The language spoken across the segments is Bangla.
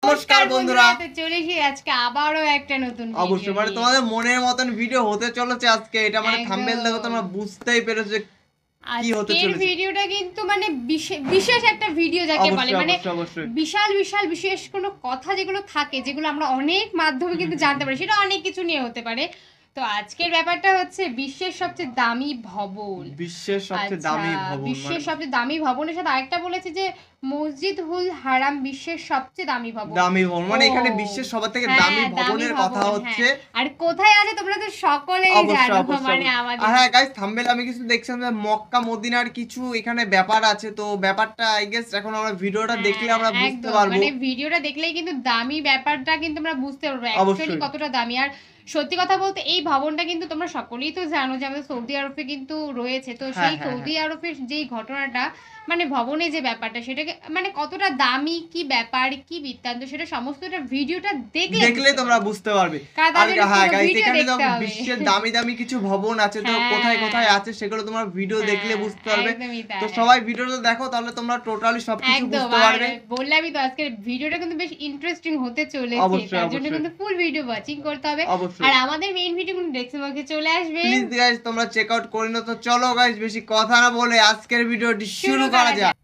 নমস্কার বন্ধুরা, চলে এসেছি আজকে আবারও একটা নতুন ভিডিও। অবশ্যই মানে তোমাদের মনের মতন ভিডিও হতে চলেছে আজকে। এটা মানে থাম্বনেল দেখো তোমরা বুঝতেই পেরেছো কি হতে চলেছে। আজকের ভিডিওটা কিন্তু মানে বিশেষ একটা ভিডিও যাকে বলে, মানে বিশাল বিশাল বিশেষ কোনো কথা যেগুলো থাকে, যেগুলো আমরা অনেক মাধ্যমে কিন্তু জানতে পারি, সেটা অনেক কিছু নিয়ে হতে পারে। তো আজকের ব্যাপারটা হচ্ছে বিশ্বের সবচেয়ে দামি ভবন। বিশ্বের সবচেয়ে দামি ভবন, বিশ্বের সবচেয়ে দামি ভবনের সাথে আরেকটা বলেছে যে মসজিদুল হারাম বিশ্বের সবচেয়ে দামি ভবন। দামি ভবন মানে এখানে বিশ্বের সবথেকে দামি ভবনের কথা হচ্ছে। আর কোথায় আছে তোমরা তো সকলেই জানো, মানে আমাদের। আর হ্যাঁ গাইস, থাম্বনেল আমি কিছু দেখছিলাম যে মক্কা মদিনার কিছু এখানে ব্যাপার আছে। তো ব্যাপারটা আই গেস এখন আমরা ভিডিওটা দেখলে আমরা বুঝতে পারবো। মানে ভিডিওটা দেখলেই কিন্তু দামি ব্যাপারটা কিন্তু আমরা বুঝতে পারবো অ্যাকচুয়ালি কতটা দামি। আর সত্যি কথা বলতে এই ভবনটা কিন্তু তোমরা সকলেই তো জানো যে আমাদের সৌদি আরবে কিন্তু রয়েছে। তো সেই সৌদি আরবের যেই ঘটনাটা, মানে ভবনে যে ব্যাপারটা, সেটাকে মানে কতটা দামি, কি ব্যাপার, কি বৃত্তান্ত, সেটা সমস্তটা ভিডিওটা দেখলে তোমরা বুঝতে পারবে। আর হ্যাঁ গাইস, এখানে তো বিশ্বের দামি দামি কিছু ভবন আছে, তো কোথায় কোথায় আছে সেগুলো তোমরা ভিডিও দেখলে বুঝতে পারবে। তো সবাই ভিডিওটা দেখো, তাহলে তোমরা টোটালি সবকিছু বুঝতে পারবে। বললামই তো আজকের ভিডিওটা কিন্তু বেশ ইন্টারেস্টিং হতে চলেছে, তার জন্য কিন্তু ফুল ভিডিও ওয়াচিং করতে হবে। আর আমাদের মেইন ভিডিও কিন্তু ডেসক্রিপশন বক্সে চলে আসবে, প্লিজ গাইস তোমরা চেক আউট করে নাও। তো চলো গাইস, বেশি কথা না বলে আজকের ভিডিওটি শুরু করা যাক।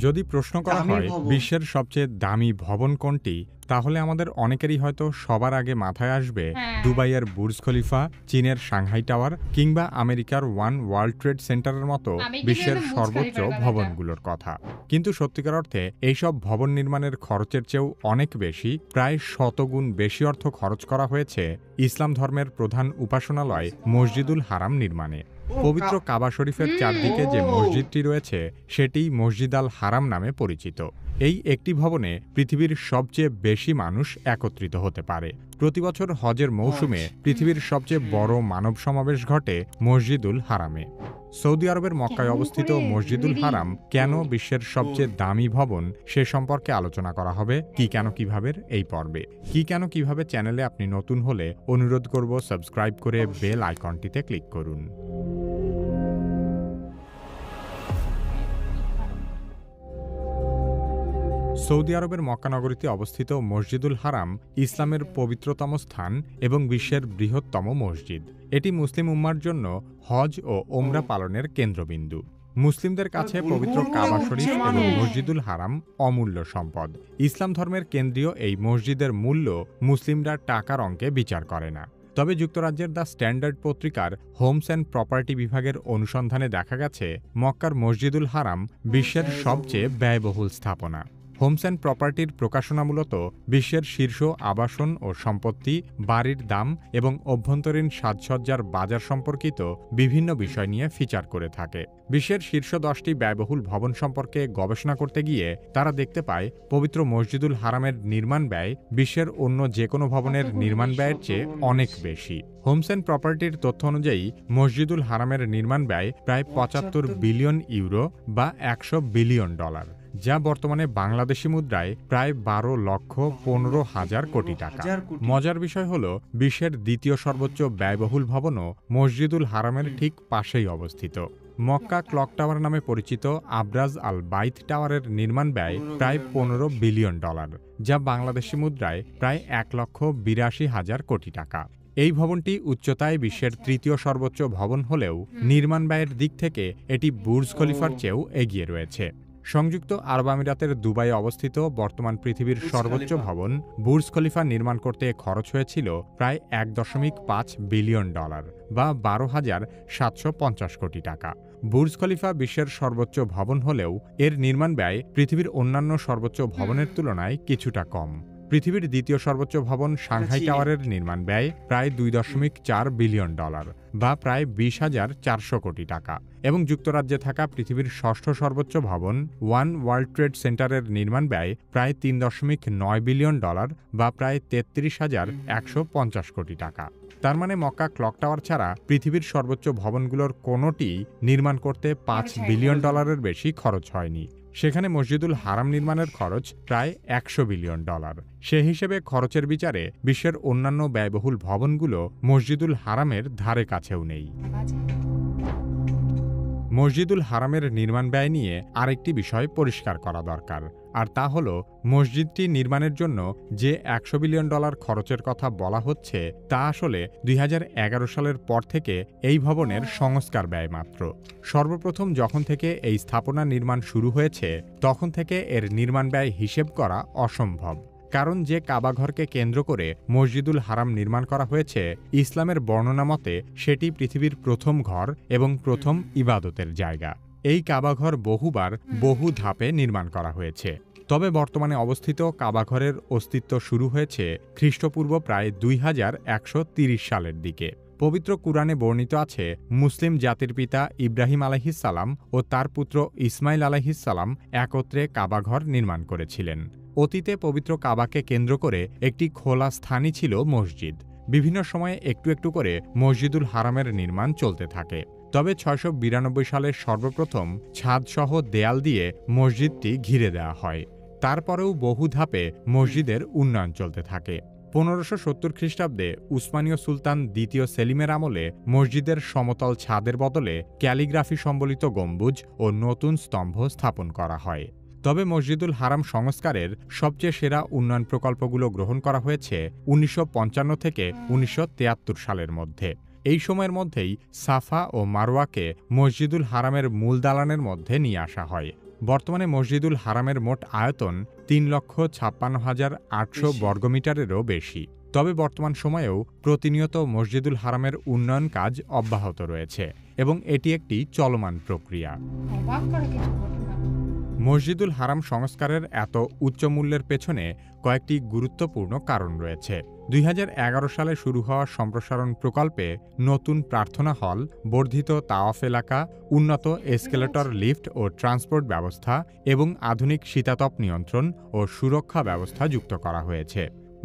যদি প্রশ্ন করা হয় বিশ্বের সবচেয়ে দামি ভবন কোনটি, তাহলে আমাদের অনেকেরই হয়তো সবার আগে মাথায় আসবে দুবাইয়ের বুর্জ খলিফা, চীনের সাংহাই টাওয়ার কিংবা আমেরিকার ওয়ান ওয়ার্ল্ড ট্রেড সেন্টারের মতো বিশ্বের সর্বোচ্চ ভবনগুলোর কথা। কিন্তু সত্যিকার অর্থে এইসব ভবন নির্মাণের খরচের চেয়েও অনেক বেশি, প্রায় 100 গুণ বেশি অর্থ খরচ করা হয়েছে ইসলাম ধর্মের প্রধান উপাসনালয় মসজিদুল হারাম নির্মাণে। পবিত্র কাবা শরীফের চারদিকে যে মসজিদটি রয়েছে সেটি মসজিদ আল হারাম নামে পরিচিত। এই একটি ভবনে পৃথিবীর সবচেয়ে বেশি মানুষ একত্রিত হতে পারে। প্রতিবছর হজের মৌসুমে পৃথিবীর সবচেয়ে বড় মানব সমাবেশ ঘটে মসজিদুল হারামে। সৌদি আরবের মক্কায় অবস্থিত মসজিদুল হারাম কেন বিশ্বের সবচেয়ে দামি ভবন, সে সম্পর্কে আলোচনা করা হবে কি কেন কিভাবে এই পর্বে। কি কেন কিভাবে চ্যানেলে আপনি নতুন হলে অনুরোধ করব সাবস্ক্রাইব করে বেল আইকনটিতে ক্লিক করুন। সৌদি আরবের মক্কা নগরীতে অবস্থিত মসজিদুল হারাম ইসলামের পবিত্রতম স্থান এবং বিশ্বের বৃহত্তম মসজিদ। এটি মুসলিম উম্মার জন্য হজ ও ওমরা পালনের কেন্দ্রবিন্দু। মুসলিমদের কাছে পবিত্র কাবা শরীফ এবং মসজিদুল হারাম অমূল্য সম্পদ। ইসলাম ধর্মের কেন্দ্রীয় এই মসজিদের মূল্য মুসলিমরা টাকার অঙ্কে বিচার করে না। তবে যুক্তরাজ্যের দ্য স্ট্যান্ডার্ড পত্রিকার হোমস অ্যান্ড প্রপার্টি বিভাগের অনুসন্ধানে দেখা গেছে মক্কার মসজিদুল হারাম বিশ্বের সবচেয়ে ব্যয়বহুল স্থাপনা। হোমস অ্যান্ড প্রপার্টির প্রকাশনা মূলত বিশ্বের শীর্ষ আবাসন ও সম্পত্তি, বাড়ির দাম এবং অভ্যন্তরীণ সাজসজ্জার বাজার সম্পর্কিত বিভিন্ন বিষয় নিয়ে ফিচার করে থাকে। বিশ্বের শীর্ষ 10টি ব্যয়বহুল ভবন সম্পর্কে গবেষণা করতে গিয়ে তারা দেখতে পায় পবিত্র মসজিদুল হারামের নির্মাণ ব্যয় বিশ্বের অন্য যে কোনো ভবনের নির্মাণ ব্যয়ের চেয়ে অনেক বেশি। হোমস অ্যান্ড প্রপার্টির তথ্য অনুযায়ী মসজিদুল হারামের নির্মাণ ব্যয় প্রায় 75 বিলিয়ন ইউরো বা $100 বিলিয়ন, যা বর্তমানে বাংলাদেশি মুদ্রায় প্রায় 12,15,000 কোটি টাকা। মজার বিষয় হল বিশ্বের দ্বিতীয় সর্বোচ্চ ব্যয়বহুল ভবনও মসজিদুল হারামের ঠিক পাশেই অবস্থিত। মক্কা ক্লক টাওয়ার নামে পরিচিত আবরাজ আল বাইত টাওয়ারের নির্মাণ ব্যয় প্রায় $15 বিলিয়ন, যা বাংলাদেশি মুদ্রায় প্রায় 1,82,000 কোটি টাকা। এই ভবনটি উচ্চতায় বিশ্বের তৃতীয় সর্বোচ্চ ভবন হলেও নির্মাণ ব্যয়ের দিক থেকে এটি বুর্জ খলিফার চেয়েও এগিয়ে রয়েছে। সংযুক্ত আরব আমিরাতের দুবাইয়ে অবস্থিত বর্তমান পৃথিবীর সর্বোচ্চ ভবন বুর্জ খলিফা নির্মাণ করতে খরচ হয়েছিল প্রায় $1.5 বিলিয়ন বা 12,750 কোটি টাকা। বুর্জ খলিফা বিশ্বের সর্বোচ্চ ভবন হলেও এর নির্মাণ ব্যয় পৃথিবীর অন্যান্য সর্বোচ্চ ভবনের তুলনায় কিছুটা কম। পৃথিবীর দ্বিতীয় সর্বোচ্চ ভবন সাংহাই টাওয়ারের নির্মাণ ব্যয় প্রায় $2.4 বিলিয়ন বা প্রায় 20,400 কোটি টাকা এবং যুক্তরাজ্যে থাকা পৃথিবীর ষষ্ঠ সর্বোচ্চ ভবন ওয়ান ওয়ার্ল্ড ট্রেড সেন্টারের নির্মাণ ব্যয় প্রায় $3.9 বিলিয়ন বা প্রায় 33,150 কোটি টাকা। তার মানে মক্কা ক্লক টাওয়ার ছাড়া পৃথিবীর সর্বোচ্চ ভবনগুলোর কোনোটি নির্মাণ করতে $5 বিলিয়ন বেশি খরচ হয়নি। সেখানে মসজিদুল হারাম নির্মাণের খরচ প্রায় $100 বিলিয়ন। সে হিসেবে খরচের বিচারে বিশ্বের অন্যান্য ব্যয়বহুল ভবনগুলো মসজিদুল হারামের ধারে কাছেও নেই। মসজিদুল হারামের নির্মাণ ব্যয় নিয়ে আরেকটি বিষয় পরিষ্কার করা দরকার। আর তা হল মসজিদটি নির্মাণের জন্য যে $100 বিলিয়ন খরচের কথা বলা হচ্ছে তা আসলে 2011 সালের পর থেকে এই ভবনের সংস্কার ব্যয় মাত্র। সর্বপ্রথম যখন থেকে এই স্থাপনা নির্মাণ শুরু হয়েছে তখন থেকে এর নির্মাণ ব্যয় হিসেব করা অসম্ভব, কারণ যে কাবাঘরকে কেন্দ্র করে মসজিদুল হারাম নির্মাণ করা হয়েছে ইসলামের বর্ণনা মতে সেটি পৃথিবীর প্রথম ঘর এবং প্রথম ইবাদতের জায়গা। এই কাবাঘর বহুবার বহু ধাপে নির্মাণ করা হয়েছে, তবে বর্তমানে অবস্থিত কাবাঘরের অস্তিত্ব শুরু হয়েছে খ্রিস্টপূর্ব প্রায় 2130 সালের দিকে। পবিত্র কুরআনে বর্ণিত আছে মুসলিম জাতির পিতা ইব্রাহিম আলাইহিসসালাম ও তার পুত্র ইসমাইল আলাইহিসসালাম একত্রে কাবাঘর নির্মাণ করেছিলেন। অতীতে পবিত্র কাবাকে কেন্দ্র করে একটি খোলা স্থানই ছিল মসজিদ। বিভিন্ন সময়ে একটু একটু করে মসজিদুল হারামের নির্মাণ চলতে থাকে, তবে 692 সালে সর্বপ্রথম ছাদসহ দেয়াল দিয়ে মসজিদটি ঘিরে দেওয়া হয়। তারপরেও বহু ধাপে মসজিদের উন্নয়ন চলতে থাকে। 1570 খ্রিস্টাব্দে উসমানীয় সুলতান দ্বিতীয় সেলিমের আমলে মসজিদের সমতল ছাদের বদলে ক্যালিগ্রাফি সম্বলিত গম্বুজ ও নতুন স্তম্ভ স্থাপন করা হয়। তবে মসজিদুল হারাম সংস্কারের সবচেয়ে সেরা উন্নয়ন প্রকল্পগুলো গ্রহণ করা হয়েছে 1955 থেকে 1973 সালের মধ্যে। এই সময়ের মধ্যেই সাফা ও মারওয়াকে মসজিদুল হারামের মূল দালানের মধ্যে নিয়ে আসা হয়। বর্তমানে মসজিদুল হারামের মোট আয়তন 3,56,800 বর্গমিটারেরও বেশি। তবে বর্তমান সময়েও প্রতিনিয়ত মসজিদুল হারামের উন্নয়ন কাজ অব্যাহত রয়েছে এবং এটি একটি চলমান প্রক্রিয়া। মসজিদুল হারাম সংস্কারের এত উচ্চ মূল্যের পেছনে কয়েকটি গুরুত্বপূর্ণ কারণ রয়েছে। 2011 সালে শুরু হওয়া সম্প্রসারণ প্রকল্পে নতুন প্রার্থনা হল, বর্ধিত তাওয়াফ এলাকা, উন্নত এসকেলেটর লিফট ও ট্রান্সপোর্ট ব্যবস্থা এবং আধুনিক শীতাতপ নিয়ন্ত্রণ ও সুরক্ষা ব্যবস্থা যুক্ত করা হয়েছে।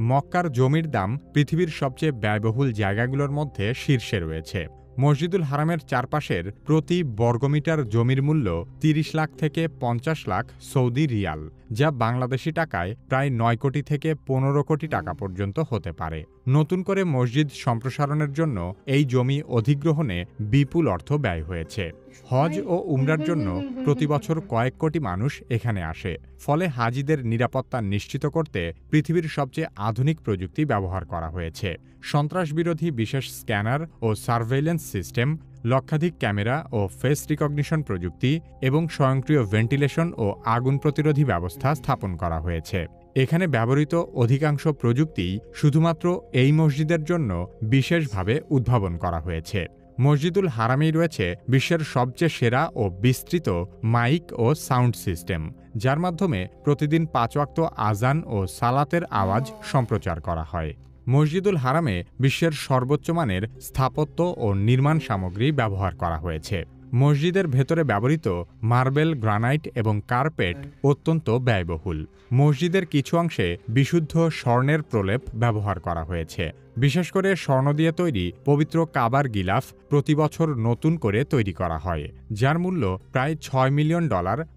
মক্কার জমির দাম পৃথিবীর সবচেয়ে ব্যয়বহুল জায়গাগুলোর মধ্যে শীর্ষে রয়েছে। মসজিদুল হারামের চারপাশের প্রতি বর্গমিটার জমির মূল্য 30 লাখ থেকে 50 লাখ সৌদি রিয়াল, যা বাংলাদেশি টাকায় প্রায় 9 কোটি থেকে 15 কোটি টাকা পর্যন্ত হতে পারে। নতুন করে মসজিদ সম্প্রসারণের জন্য এই জমি অধিগ্রহণে বিপুল অর্থ ব্যয় হয়েছে। হজ ও উমরার জন্য প্রতি বছর কয়েক কোটি মানুষ এখানে আসে, ফলে হাজিদের নিরাপত্তা নিশ্চিত করতে পৃথিবীর সবচেয়ে আধুনিক প্রযুক্তি ব্যবহার করা হয়েছে। সন্ত্রাসবিরোধী বিশেষ স্ক্যানার ও সার্ভেইলেন্স সিস্টেম, লক্ষাধিক ক্যামেরা ও ফেস রিকগনিশন প্রযুক্তি এবং স্বয়ংক্রিয় ভেন্টিলেশন ও আগুন প্রতিরোধী ব্যবস্থা স্থাপন করা হয়েছে। এখানে ব্যবহৃত অধিকাংশ প্রযুক্তি শুধুমাত্র এই মসজিদের জন্য বিশেষভাবে উদ্ভাবন করা হয়েছে। মসজিদুল হারামেই রয়েছে বিশ্বের সবচেয়ে সেরা ও বিস্তৃত মাইক ও সাউন্ড সিস্টেম, যার মাধ্যমে প্রতিদিন 5 ওয়াক্ত আজান ও সালাতের আওয়াজ সম্প্রচার করা হয়। মসজিদুল হারামে বিশ্বের সর্বোচ্চ মানের স্থাপত্য ও নির্মাণ সামগ্রী ব্যবহার করা হয়েছে। মসজিদের ভেতরে ব্যবহৃত মার্বেল, গ্রানাইট এবং কার্পেট অত্যন্ত ব্যয়বহুল। মসজিদের কিছু অংশে বিশুদ্ধ স্বর্ণের প্রলেপ ব্যবহার করা হয়েছে। বিশেষ করে স্বর্ণ দিয়ে তৈরি পবিত্র কাবার গিলাফ প্রতি বছর নতুন করে তৈরি করা হয়, যার মূল্য প্রায় $6 মিলিয়ন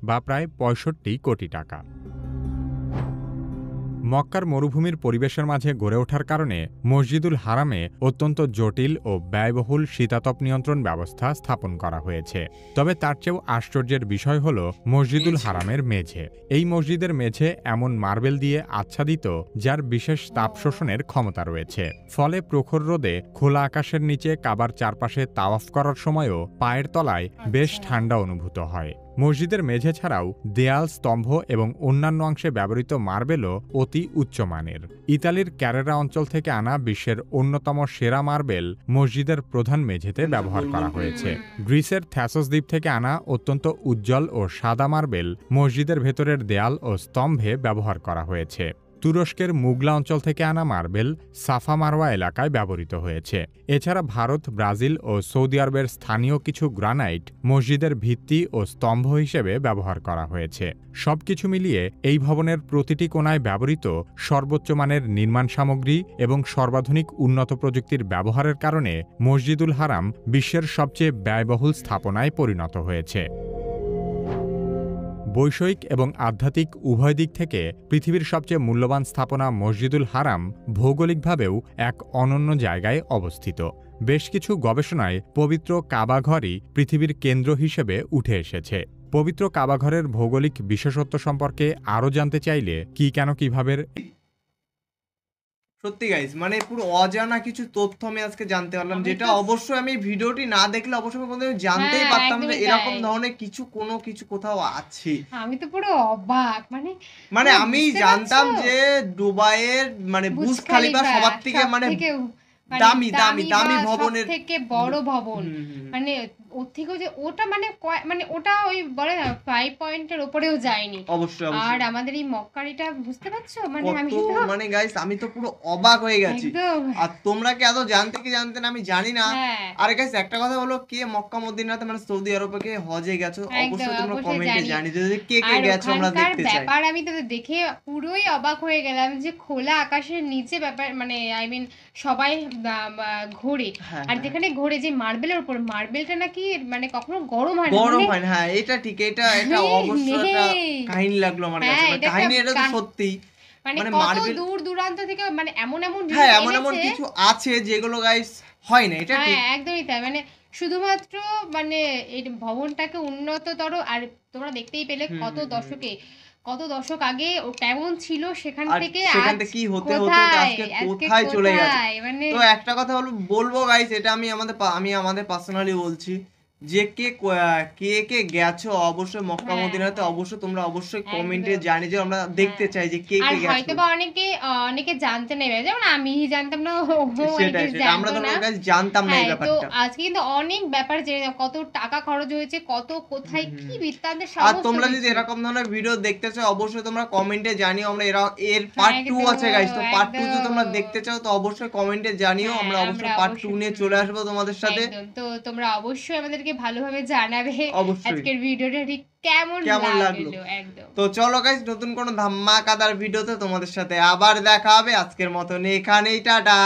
বা প্রায় 65 কোটি টাকা। মক্কার মরুভূমির পরিবেশের মাঝে গড়ে ওঠার কারণে মসজিদুল হারামে অত্যন্ত জটিল ও ব্যয়বহুল শীতাতপ নিয়ন্ত্রণ ব্যবস্থা স্থাপন করা হয়েছে। তবে তার চেয়েও আশ্চর্যের বিষয় হল মসজিদুল হারামের মেঝে। এই মসজিদের মেঝে এমন মার্বেল দিয়ে আচ্ছাদিত যার বিশেষ তাপ শোষণের ক্ষমতা রয়েছে, ফলে প্রখর রোদে খোলা আকাশের নিচে কাবার চারপাশে তাওয়াফ করার সময়ও পায়ের তলায় বেশ ঠান্ডা অনুভূত হয়। মসজিদের মেঝে ছাড়াও দেয়াল, স্তম্ভ এবং অন্যান্য অংশে ব্যবহৃত মার্বেলও অতি উচ্চমানের। ইতালির ক্যারেরা অঞ্চল থেকে আনা বিশ্বের অন্যতম সেরা মার্বেল মসজিদের প্রধান মেঝেতে ব্যবহার করা হয়েছে। গ্রিসের থ্যাসোস দ্বীপ থেকে আনা অত্যন্ত উজ্জ্বল ও সাদা মার্বেল মসজিদের ভেতরের দেয়াল ও স্তম্ভে ব্যবহার করা হয়েছে। তুরস্কের মুগলা অঞ্চল থেকে আনা মার্বেল সাফা মারওয়া এলাকায় ব্যবহৃত হয়েছে। এছাড়া ভারত, ব্রাজিল ও সৌদি আরবের স্থানীয় কিছু গ্রানাইট মসজিদের ভিত্তি ও স্তম্ভ হিসেবে ব্যবহার করা হয়েছে। সবকিছু মিলিয়ে এই ভবনের প্রতিটি কোণায় ব্যবহৃত সর্বোচ্চ মানের নির্মাণ সামগ্রী এবং সর্বাধুনিক উন্নত প্রযুক্তির ব্যবহারের কারণে মসজিদুল হারাম বিশ্বের সবচেয়ে ব্যয়বহুল স্থাপনায় পরিণত হয়েছে। বৈষয়িক এবং আধ্যাত্মিক উভয় দিক থেকে পৃথিবীর সবচেয়ে মূল্যবান স্থাপনা মসজিদুল হারাম ভৌগোলিকভাবেও এক অনন্য জায়গায় অবস্থিত। বেশ কিছু গবেষণায় পবিত্র কাবা ঘরই পৃথিবীর কেন্দ্র হিসেবে উঠে এসেছে। পবিত্র কাবাঘরের ভৌগোলিক বিশেষত্ব সম্পর্কে আরও জানতে চাইলে কি কেন কিভাবে সত্যি গাইস মানে পুরো অজানা কিছু তথ্য আমি আজকে জানতে পারলাম, যেটা অবশ্যই আমি ভিডিওটি না দেখলে অবশ্যই কোনোদিন জানতেই পারতাম না এরকম ধরনের কিছু কোথাও আছে। আমি তো পুরো অবাক, মানে আমি জানতাম যে দুবাইয়ের মানে বুর্জ খলিফা সবার থেকে মানে দামি দামি দামি ভবনের থেকে বড় ভবন, মানে ওর থেকেও যে ওটা মানে ওটা ওই বলে না 5 পয়েন্টের উপরেও যায়নি অবশ্যই। আর আমাদের এই মক্কারিটা বুঝতে পারছো মানে আমি তো মানে গাইস আমি তো পুরো অবাক হয়ে গেছি। আর তোমরা কি আদৌ জানতে না আমি জানি না। আর গাইস একটা কথা বলো, কে মক্কা মদিনাতে মানে সৌদি আরবে কে হজে গেছো অবশ্যই তোমরা কমেন্টে জানিয়ে দিও যে কে গেছো, আমরা দেখতে চাই। ব্যাপার আমি তো দেখে পুরোই অবাক হয়ে গেলাম যে খোলা আকাশের নিচে ব্যাপার মানে আই মিন সবাই ঘোরে, আর যেখানে ঘোরে যে মার্বেলের উপর, মার্বেলটা নাকি মানে কখনো গরম হয় না। হ্যাঁ এটা ঠিক, এটা অবশ্যই একটা কাহিনী লাগলো আমার কাছে, কাহিনী এটা তো সত্যি মানে কত দূর দূরান্ত থেকে মানে এমন কিছু আছে যেগুলো গাইস হয় না, এটা ঠিক একদমই তাই। মানে শুধুমাত্র মানে এই ভবনটাকে উন্নততর, আর তোমরা দেখতেই পেলে কত দশক আগে ও কেমন ছিল, সেখান থেকে কি হতে আজকে কোথায় চলে গেছে। তো একটা কথা বলবো গাইস, এটা আমি আমাদের পার্সোনালি বলছি যে কে গেছো অবশ্যই মক্কা মদিনাতে, অবশ্যই তোমরা অবশ্যই কমেন্টে জানিয়ে যে আমরা দেখতে চাই যে কে গেছো। হয়তো বা অনেকে জানতে নেবে, যেমন আমি জানতাম না, আমরা তো গাইস জানতাম না এই ব্যাপারটা। তো আজকে কিন্তু অনেক ব্যাপার যে কত টাকা খরচ হয়েছে, কত কোথায় কি বৃত্তান্ত সমস্ত। আর তোমরা যদি এরকম ধরনের ভিডিও দেখতে চাও অবশ্যই তোমরা কমেন্টে জানিও, আমরা এর পার্ট 2 আছে গাইস, তো পার্ট 2 যদি তোমরা দেখতে চাও তো অবশ্যই কমেন্টে জানিও, আমরা অবশ্যই পার্ট 2 নিয়ে চলে আসবো তোমাদের সাথে। তো তোমরা অবশ্যই আমাদেরকে ভালোভাবে জানাবে আজকের ভিডিওটা ঠিক কেমন লাগলো একদম। তো চলো গাইস, নতুন কোন ধামাকাদার ভিডিওতে তোমাদের সাথে আবার দেখা হবে। আজকের মতন এখানেই, টাটা।